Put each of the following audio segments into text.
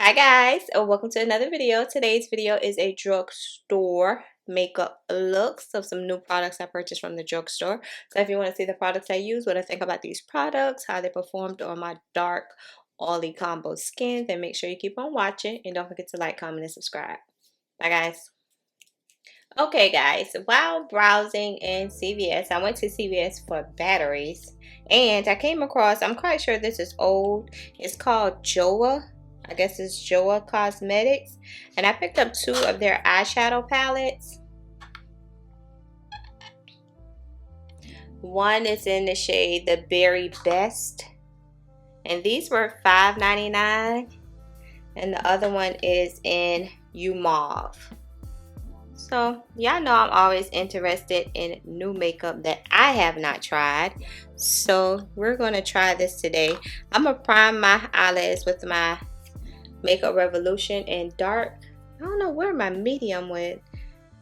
Hi guys, and welcome to another video. Today's video is a drugstore makeup looks of some new products I purchased from the drugstore. So if you want to see the products I use, what I think about these products, how they performed on my dark oily combo skin, then make sure you keep on watching and don't forget to like, comment, and subscribe. Bye guys. Okay guys, while browsing in CVS, I went to CVS for batteries and I came across, I'm quite sure this is old, it's called Joah. I guess it's Joah Cosmetics, and I picked up two of their eyeshadow palettes. One is in the shade The Berry Best, and these were $5.99, and the other one is in You Mauve. So y'all know I'm always interested in new makeup that I have not tried, so we're going to try this today. I'm going to prime my eyelids with my Makeup Revolution in dark. I don't know where my medium went.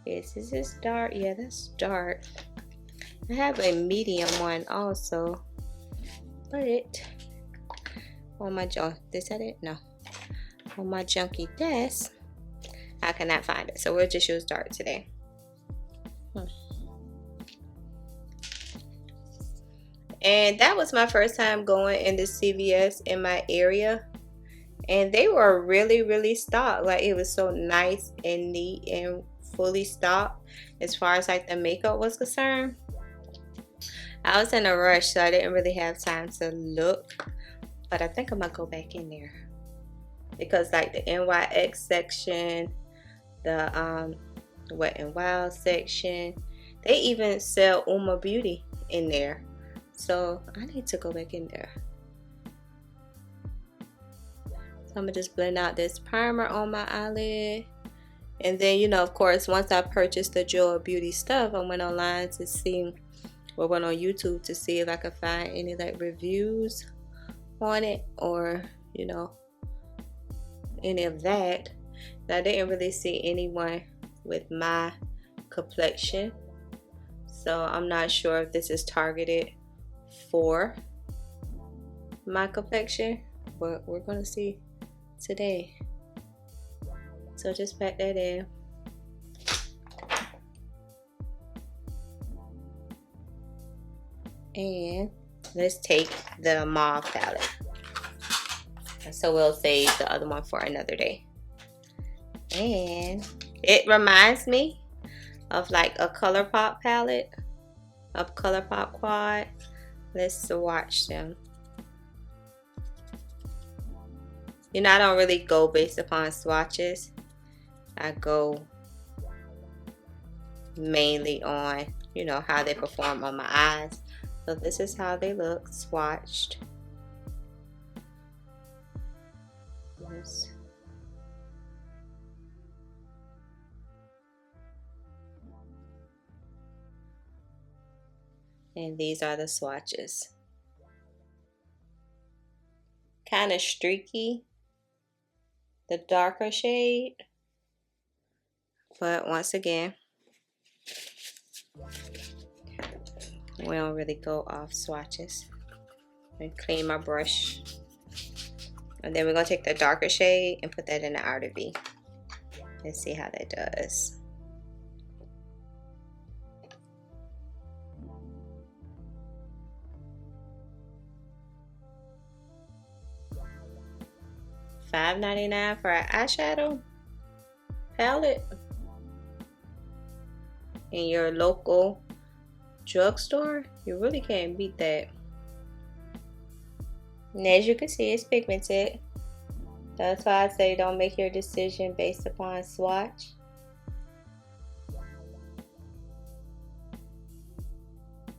Is this dark? Yeah, that's dark. I have a medium one also, but on my jaw, is that it? No, on my junky desk I cannot find it, so we'll just use dark today. And that was my first time going in the CVS in my area, and they were really stocked. Like, it was so nice and neat and fully stocked as far as like the makeup was concerned. I was in a rush, so I didn't really have time to look, but I think I'm gonna go back in there because like the NYX section, the Wet n Wild section, they even sell Uma Beauty in there, so I need to go back in there. So I'm gonna just blend out this primer on my eyelid, and then, you know, of course, once I purchased the Joah Beauty stuff, I went online to see, or went on YouTube to see if I could find any like reviews on it, or, you know, any of that. I didn't really see anyone with my complexion, so I'm not sure if this is targeted for my complexion, but we're gonna see today. So just pack that in. And let's take the mauve palette, so we'll save the other one for another day. And it reminds me of like a ColourPop palette, a ColourPop quad. Let's swatch them. You know, I don't really go based upon swatches. I go mainly on, you know, how they perform on my eyes. So this is how they look swatched. Yes. And these are the swatches. Kind of streaky, the darker shade, but once again, we don't really go off swatches. And clean my brush, and then we're gonna take the darker shade and put that in the outer V. Let's see how that does. $5.99 for an eyeshadow palette in your local drugstore. You really can't beat that. And as you can see, it's pigmented. That's why I say don't make your decision based upon swatch.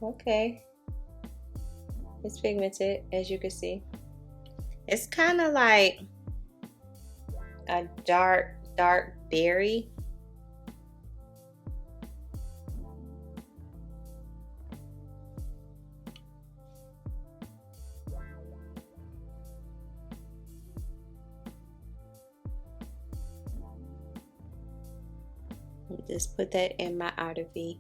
Okay, it's pigmented, as you can see. It's kind of like a dark berry. Just put that in my outer V.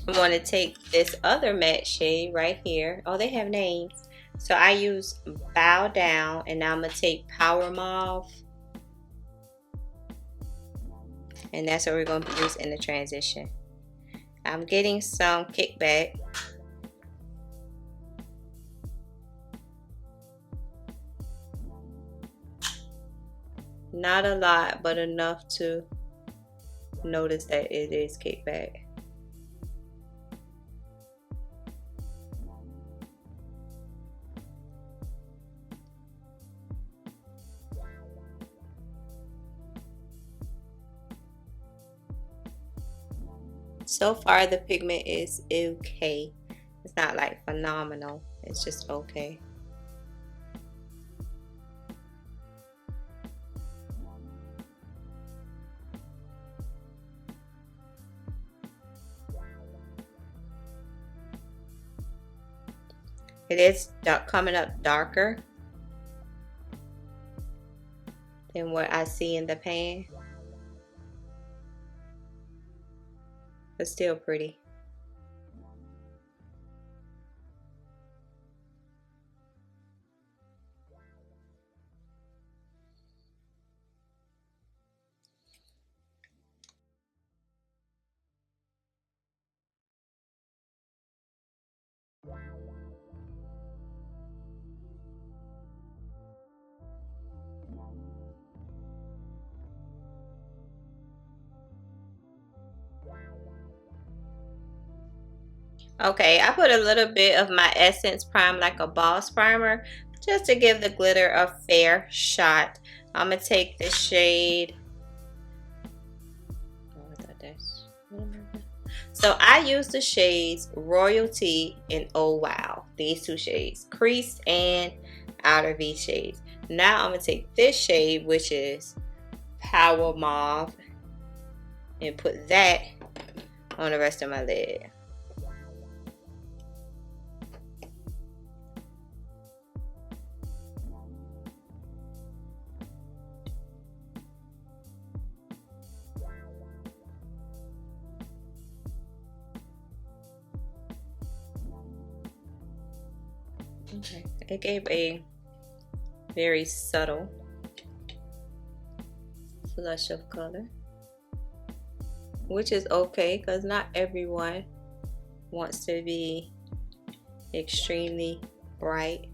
I'm going to take this other matte shade right here. Oh, they have names. So I use Bow Down, and now I'm going to take Power Mauve. And that's what we're going to use in the transition. I'm getting some kickback. Not a lot, but enough to notice that it is kickback. So far the pigment is okay. It's not like phenomenal. It's just okay. It is coming up darker than what I see in the pan, but still pretty. Okay, I put a little bit of my Essence Prime, like a Boss Primer, just to give the glitter a fair shot. I'm going to take the shade. So I use the shades Royalty and Oh Wow. These two shades, Crease and Outer V shades. Now I'm going to take this shade, which is Power Mauve, and put that on the rest of my lid. Okay, it gave a very subtle flush of color, which is okay because not everyone wants to be extremely bright.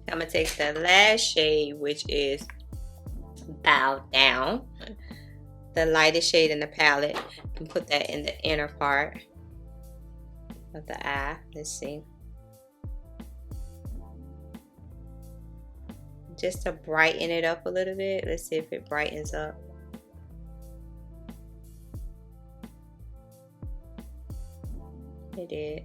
I'm gonna take the last shade, which is Bow Down, the lightest shade in the palette, and put that in the inner part of the eye. Let's see. Just to brighten it up a little bit. Let's see if it brightens up. It did.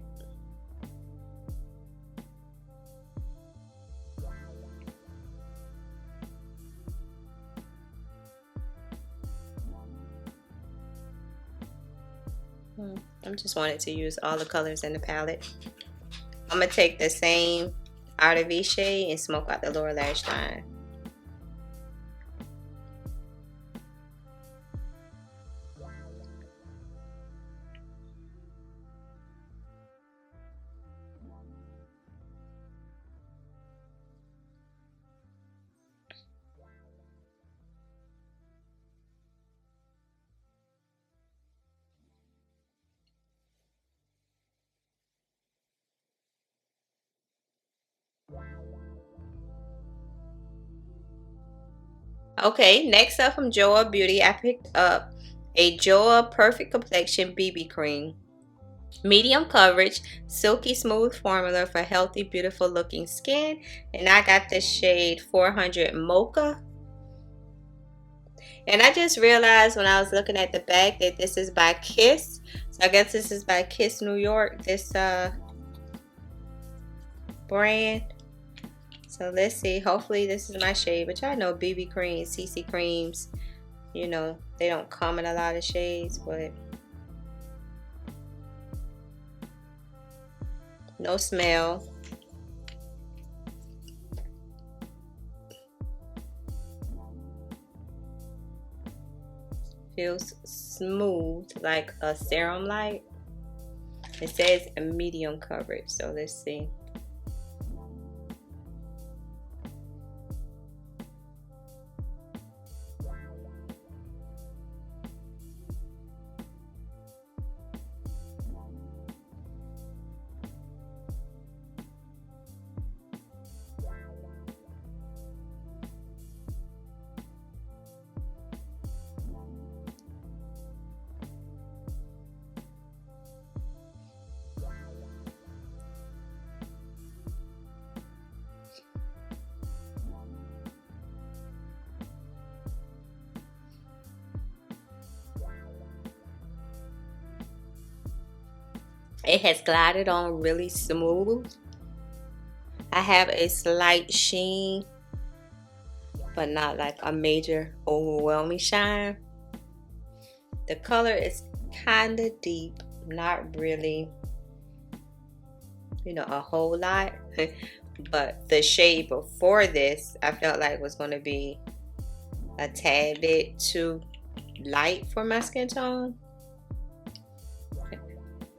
I just wanted to use all the colors in the palette. I'm going to take the same Outer V shade and smoke out the lower lash line. Okay, next up from Joah Beauty, I picked up a Joah Perfect Complexion BB Cream. Medium coverage, silky smooth formula for healthy, beautiful looking skin. And I got the shade 400 Mocha. And I just realized when I was looking at the back that this is by Kiss. So I guess this is by Kiss New York, this brand. So let's see. Hopefully this is my shade. But y'all know BB creams, CC creams, you know, they don't come in a lot of shades, but no smell. Feels smooth like a serum light. It says a medium coverage, so let's see. It has glided on really smooth. I have a slight sheen, but not like a major overwhelming shine. The color is kind of deep, not really, you know, a whole lot. But the shade before this, I felt like was going to be a tad bit too light for my skin tone.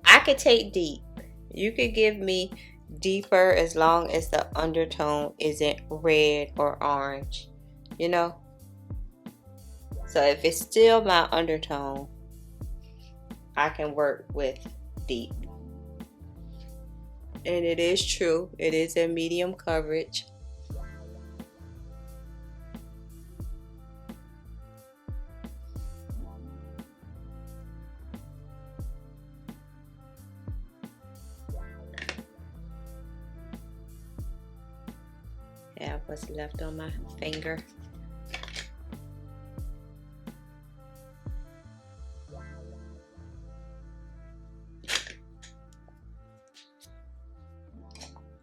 I could take deep. You could give me deeper as long as the undertone isn't red or orange, you know? So if it's still my undertone, I can work with deep. And it is true, it is a medium coverage. Yeah, what's left on my finger.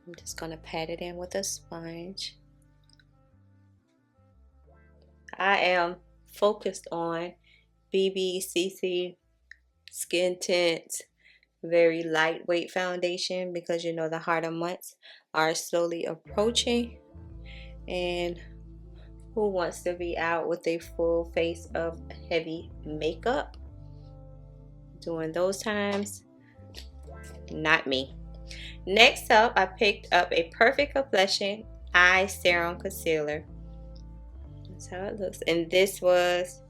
I'm just gonna pat it in with a sponge. I am focused on BB Skin Tint very lightweight foundation because you know the harder months are slowly approaching. And who wants to be out with a full face of heavy makeup during those times? Not me. Next up, I picked up a Perfect Complexion Eye Serum Concealer. That's how it looks. And this was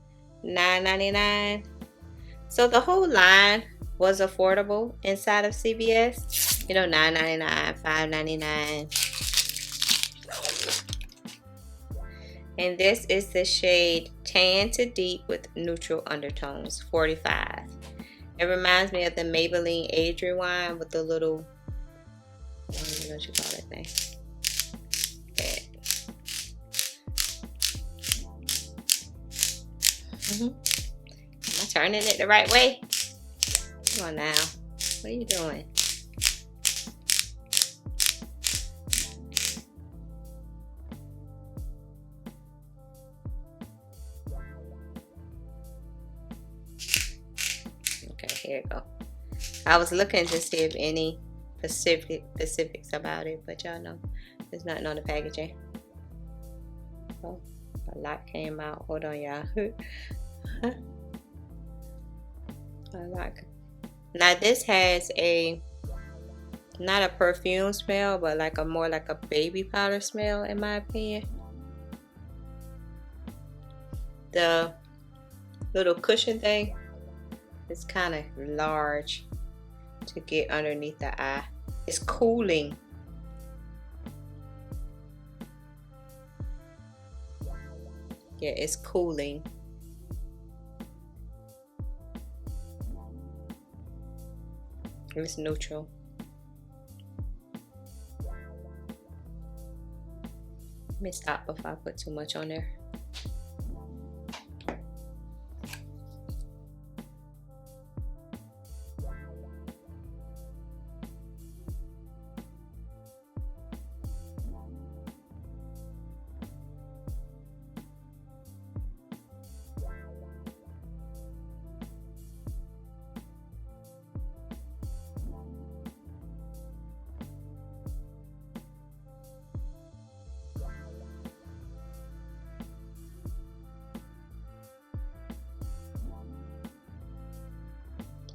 $9.99. So the whole line was affordable inside of CVS. You know, $9.99, $5.99. And this is the shade Tan to Deep with Neutral Undertones, 45. It reminds me of the Maybelline Age Rewind with the little, I don't know what you call that thing. Am I turning it the right way? Come on now. What are you doing? Okay, here we go. I was looking to see if any specifics about it, but y'all know there's nothing on the packaging. Oh, a lot came out. Hold on, y'all. Now this has a not a perfume smell, but like a more like a baby powder smell in my opinion. The little cushion thing is kind of large to get underneath the eye. It's cooling. Yeah, it's cooling. It's neutral. Let me stop before I put too much on there.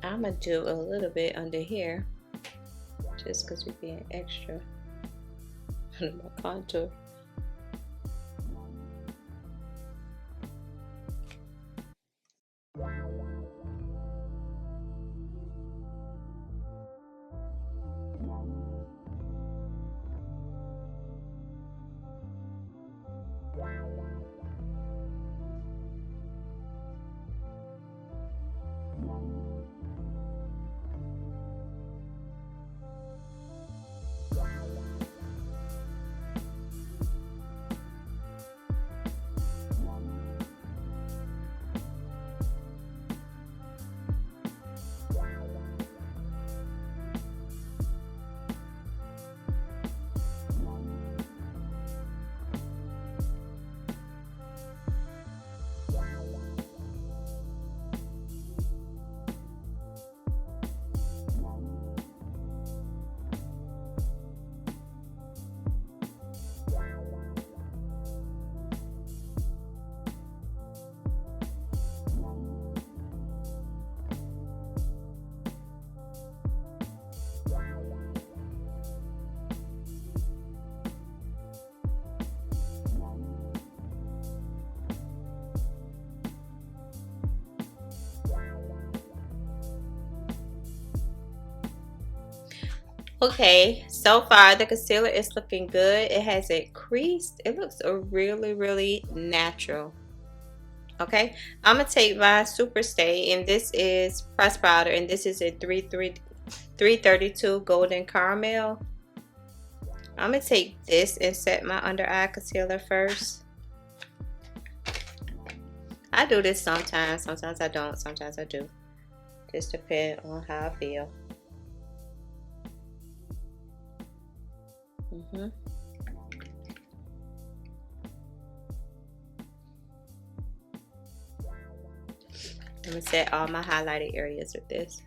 I'm gonna do a little bit under here just because we're being extra under my contour. Okay, so far the concealer is looking good. It hasn't creased. It looks really natural. Okay, I'm gonna take my Super Stay, and this is pressed powder, and this is a 332 golden caramel. I'm gonna take this and set my under eye concealer first. I do this sometimes I don't, sometimes I do. Just depend on how I feel. I'm gonna set all my highlighted areas with this.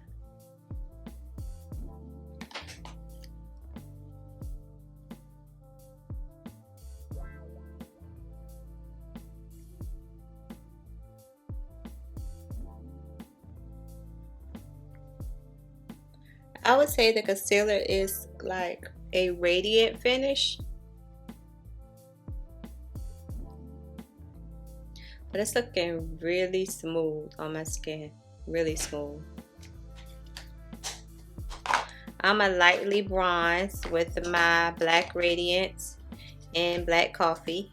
I would say the concealer is like a radiant finish, but it's looking really smooth on my skin, really smooth. I'm a lightly bronze with my Black Radiance and Black Coffee.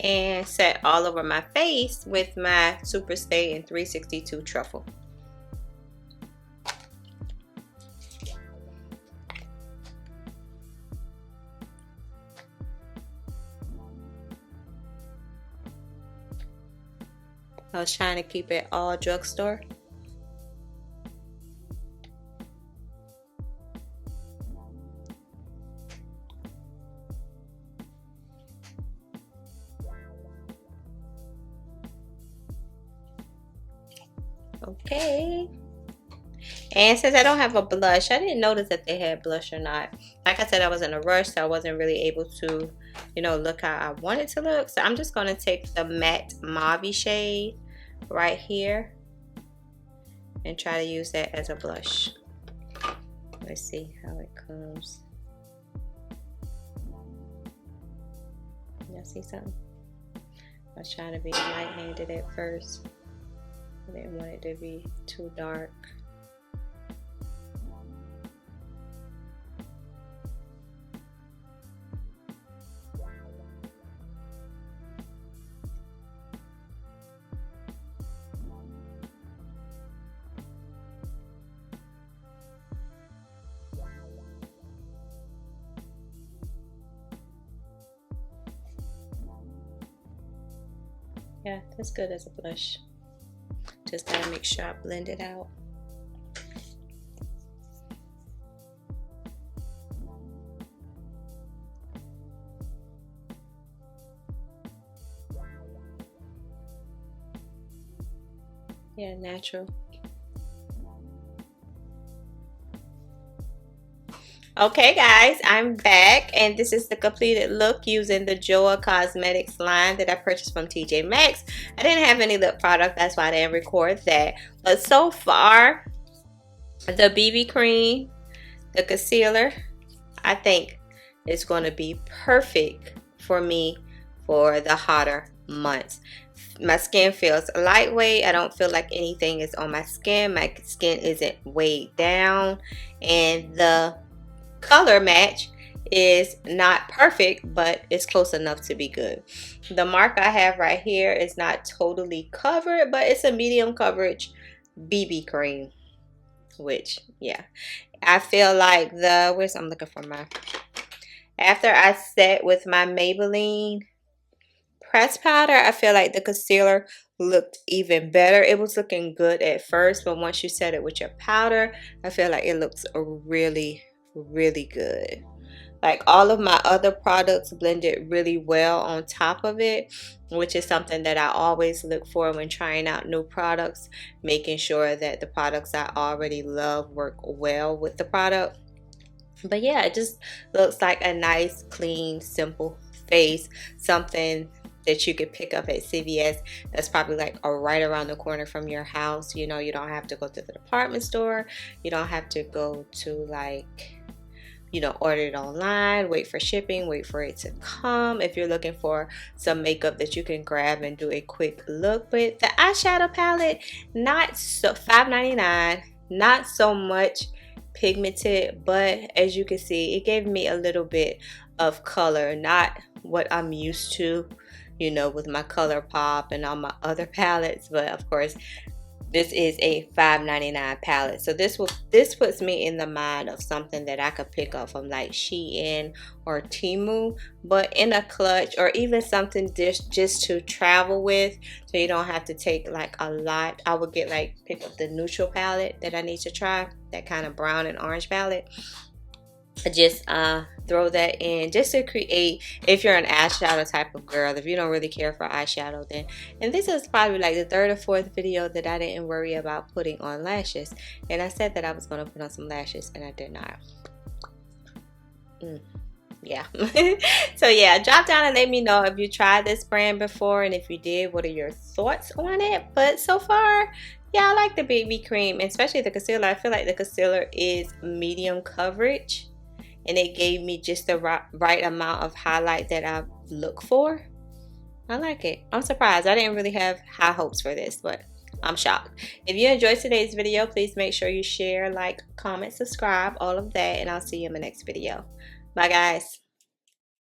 And set all over my face with my Super Stay in 362 Truffle. I was trying to keep it all drugstore. Okay. And since I don't have a blush, I didn't notice that they had blush or not. Like I said, I was in a rush, so I wasn't really able to, you know, look how I wanted to look. So I'm just going to take the matte mauve shade right here and try to use that as a blush. Let's see how it comes. Y'all see something? I was trying to be light-handed at first. I didn't want it to be too dark. Yeah, that's good as a blush. Just gotta make sure I blend it out. Yeah, natural. Okay guys, I'm back and this is the completed look using the Joah Cosmetics line that I purchased from TJ Maxx. I didn't have any lip product, that's why I didn't record that. But so far, the BB cream, the concealer, I think is going to be perfect for me for the hotter months. My skin feels lightweight. I don't feel like anything is on my skin. My skin isn't weighed down, and the color match is not perfect, but it's close enough to be good. The mark I have right here is not totally covered, but it's a medium coverage BB cream, which, yeah, I feel like I'm looking for my, after I set with my Maybelline press powder, I feel like the concealer looked even better. It was looking good at first, but once you set it with your powder, I feel like it looks really good. Like all of my other products blended really well on top of it, which is something that I always look for when trying out new products, making sure that the products I already love work well with the product. But yeah, it just looks like a nice, clean, simple face, something that you could pick up at CVS that's probably like right around the corner from your house. You know, you don't have to go to the department store, you don't have to go to, like, you know, order it online, wait for shipping, wait for it to come. If you're looking for some makeup that you can grab and do a quick look with. The eyeshadow palette, not so $5.99, not so much pigmented, but as you can see, it gave me a little bit of color, not what I'm used to, you know, with my ColourPop and all my other palettes. But of course, this is a $5.99 palette, so this puts me in the mind of something that I could pick up from like Shein or Temu, but in a clutch, or even something just to travel with, so you don't have to take like a lot. I would pick up the neutral palette that I need to try, that kind of brown and orange palette. Just throw that in just to create, if you're an eyeshadow type of girl, if you don't really care for eyeshadow, then, and this is probably like the third or fourth video that I didn't worry about putting on lashes, and I said that I was going to put on some lashes and I did not. Yeah. So yeah, drop down and let me know if you tried this brand before, and if you did, what are your thoughts on it. But so far, yeah, I like the BB cream, especially the concealer. I feel like the concealer is medium coverage, and it gave me just the right amount of highlight that I look for. I like it. I'm surprised. I didn't really have high hopes for this, but I'm shocked. If you enjoyed today's video, please make sure you share, like, comment, subscribe, all of that, and I'll see you in my next video. Bye, guys.